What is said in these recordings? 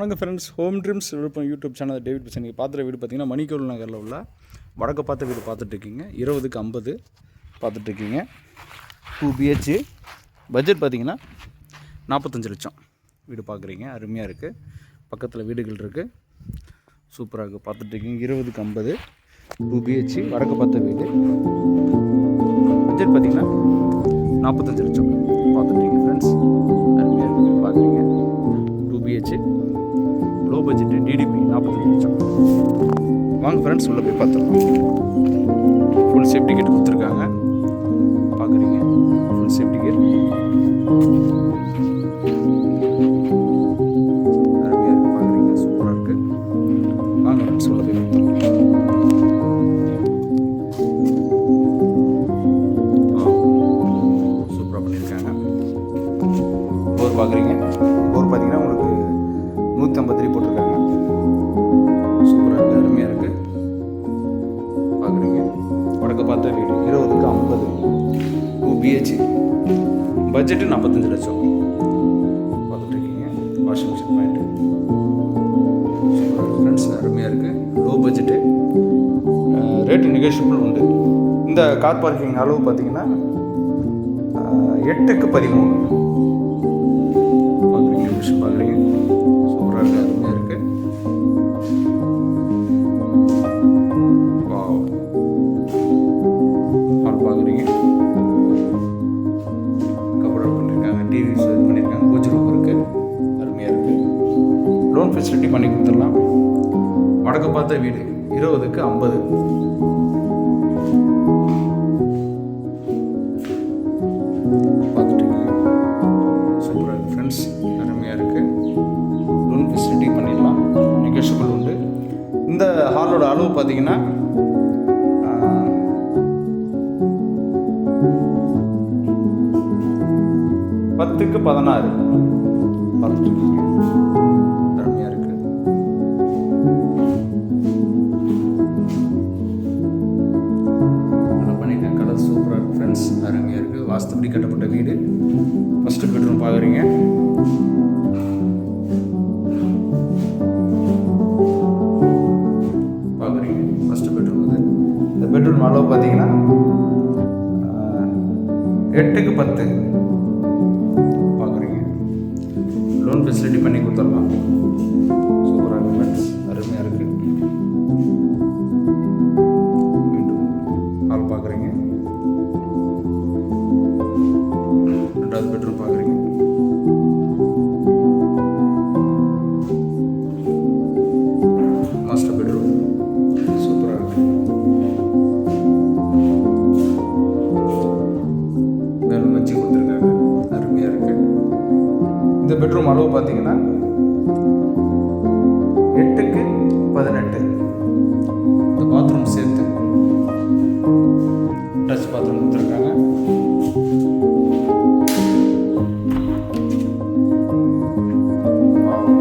வணக்கம் friends, home dreams Villupuram YouTube channel David Bachchan. நீங்கள் பார்த்துற வீடு பார்த்தீங்கன்னா மணிக்கோவில் நகரில் உள்ள வடக்கு பார்த்த வீடு பார்த்துட்ருக்கீங்க. 20க்கு 50 பார்த்துட்ருக்கீங்க. 2 BH. பட்ஜெட் பார்த்தீங்கன்னா 45 லட்சம் வீடு பார்க்குறீங்க. அருமையாக இருக்குது. பக்கத்தில் வீடுகள் இருக்குது. சூப்பராக இருக்குது. பார்த்துட்ருக்கீங்க. 20க்கு 50 2 BH வடக்கு பார்த்த வீடு. பட்ஜெட் பார்த்தீங்கன்னா 45 லட்சம் பார்த்துட்ருக்கீங்க ஃப்ரெண்ட்ஸ். அருமையாக இருக்குது. பார்க்குறீங்க. 2 BH லோ பட்ஜெட்டு டிடிபி 45 லட்சம். வாங்க ஃப்ரெண்ட்ஸ், உள்ளே போய் பார்த்துடலாம். ஃபுல் சேஃப்டி கேட் கொடுத்துருக்காங்க. பார்க்குறீங்க. ஃபுல் சேஃப்டி கேட் அருமையாக இருக்குது. பார்க்குறீங்க. சூப்பராக இருக்குது. வாங்க ஃப்ரெண்ட்ஸ், உள்ளே போய் பார்த்துடலாம். சூப்பராக பண்ணியிருக்காங்க. போர் பார்க்குறீங்க. போர் பார்த்தீங்கன்னா உங்களுக்கு 153 போட்டிருக்காங்க. சூப்பராக இருக்குது. அருமையாக இருக்குது. பார்க்குறீங்க. வடக்கு பார்த்த வீடு 20க்கு 50 2 BH. பட்ஜெட்டு 45 லட்சம் பார்த்துட்ருக்கீங்க. வாஷிங் மிஷின் பாயிண்ட்டு சூப்பராக இருக்குது ஃப்ரெண்ட்ஸ். அருமையாக இருக்குது. Low budget. ரேட்டு நெகோஷியபிள் உண்டு. இந்த கார் பார்க்கிங் அளவு பார்த்தீங்கன்னா 8க்கு 13 பார்க்குறீங்க. மிஷின் பார்க்குறீங்க. சூப்பராக இருக்குது. அருமையாக இருக்குது. ஹால் பார்க்குறீங்க. கபோர்ட் பண்ணியிருக்காங்க. டிவிஸ் இது பண்ணியிருக்காங்க. பூஜை ரூம் இருக்குது. அருமையாக இருக்குது. லோன் ஃபெசிலிட்டி பண்ணி கொடுத்துடலாம். வடக்கு பார்த்த வீடு 20க்கு 50 பார்த்துட்டீங்க. சூப்பராக இருக்குது ஃப்ரெண்ட்ஸ். அருமையாக இருக்குது. லோன் ஃபெசிலிட்டி பண்ணிடலாம். நெகோஷியபிள் உண்டு. இந்த ஹாலோட அளவு பார்த்தீங்கன்னா 10க்கு 16 பார்த்துட்ருக்கீங்க. அருமையாக இருக்குது. நல்லா பண்ணியிருக்கேன். கலர் சூப்பராக இருக்குது ஃப்ரெண்ட்ஸ். அருமையாக இருக்குது. வாஸ்துபடி கட்டப்பட்ட வீடு. ஃபஸ்ட்டு பெட்ரூம் பார்க்குறீங்க. ஃபஸ்ட்டு பெட்ரூம் இது. இந்த பெட்ரூம் அளவு பார்த்தீங்கன்னா 8க்கு 10 பார்க்குறீங்க. லோன் ஃபெசிலிட்டி பண்ணி கொடுத்துடலாம். சூப்பராக இருக்குது ஃப்ரெண்ட்ஸ். அருமையாக இருக்குது. மீண்டும் ஹால் பார்க்குறீங்க. 2வது பெட்ரூம் பார்க்குறீங்க. மாஸ்டர் பெட்ரூம் சூப்பராக இருக்குது. பெட்ரூம் வச்சு கொடுத்துருக்காங்க. அருமையாக இருக்குது. இந்த பெட்ரூம் அளவு பார்த்தீங்கன்னா 8க்கு 18. இந்த பாத்ரூம் சேர்த்து டச் பாத்ரூம் கொடுத்துருக்காங்க.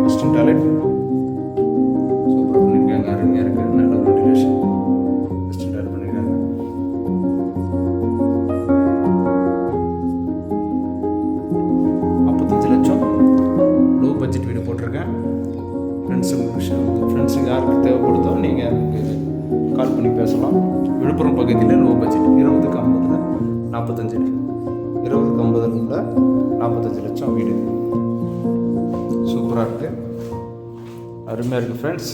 வெஸ்டர்ன் டாய்லெட் சூப்பராக பண்ணியிருக்காங்க. அருமையாக இருக்குது. நல்ல வென்டிலேஷன். வெஸ்டர்ன் டாய்லெட் பண்ணியிருக்காங்க. லட்சம் லோ பட்ஜெட் வீடு போட்டிருக்கேன் ஃப்ரெண்ட்ஸுக்கு யாருக்கு தேவைப்படுதோ நீங்கள் எனக்கு கால் பண்ணி பேசலாம். விழுப்புரம் பகுதியில் லோ பட்ஜெட் 20க்கு 50 45 20க்கு 50 45 லட்சம் வீடு. சூப்பராக இருக்குது. அருமையாக இருக்குது ஃப்ரெண்ட்ஸ்.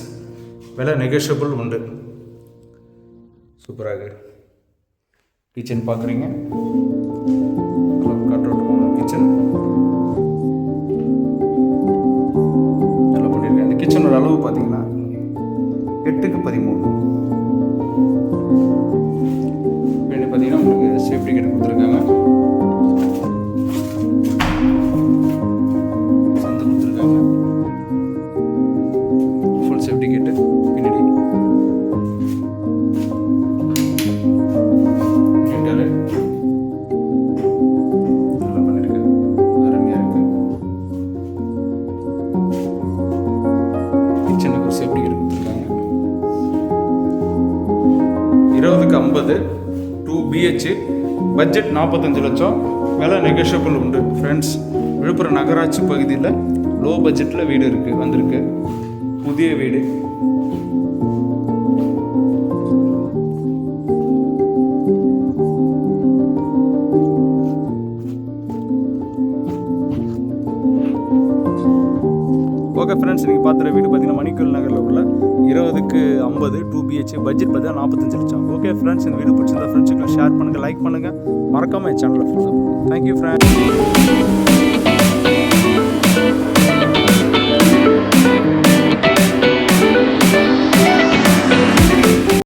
விலை நெகோஷியபிள் உண்டு. சூப்பராக இருக்குது. கிச்சன் பார்க்குறீங்க. கட் அவுட் போன கிச்சன் கிச்சனோட அளவு பார்த்தீங்கன்னா 8க்கு 13 பார்த்தீங்கன்னா உங்களுக்கு சேஃப்டி கேட் கொடுத்துருக்காங்க. சந்து கொடுத்துருக்காங்க. ஃபுல் சேஃப்டி கேட்டு பின்னாடி. நல்லா பண்ணியிருக்கேன். அருமையாக இருக்குது. கிச்சனுக்கு சேஃப்டி கேட் கொடுத்துருக்காங்க. 20க்கு 50 2 BH. பட்ஜெட் 45 லட்சம். விலை நெகோஷியபிள் உண்டு ஃப்ரெண்ட்ஸ். விழுப்புரம் நகராட்சி பகுதியில் லோ பட்ஜெட்டில் வீடு இருக்குது வந்திருக்கு. புதிய வீடு. ஓகே ஃப்ரெண்ட்ஸ், நீங்கள் பார்த்துற வீடு பார்த்தீங்கன்னா மணிக்கல் நகரில் உள்ள 20க்கு 50 2 BH, பட்ஜெட் பார்த்தீங்கன்னா 45 லட்சம். ஓகே ஃப்ரெண்ட்ஸ், இந்த வீடியோ பிடிச்சிருந்தா ஃப்ரெண்ட்ஸுக்கு ஷேர் பண்ணுங்கள், லைக் பண்ணுங்கள், மறக்காமல் என் சேனலை ஃபாலோ பண்ணுங்கள். Thank you friends.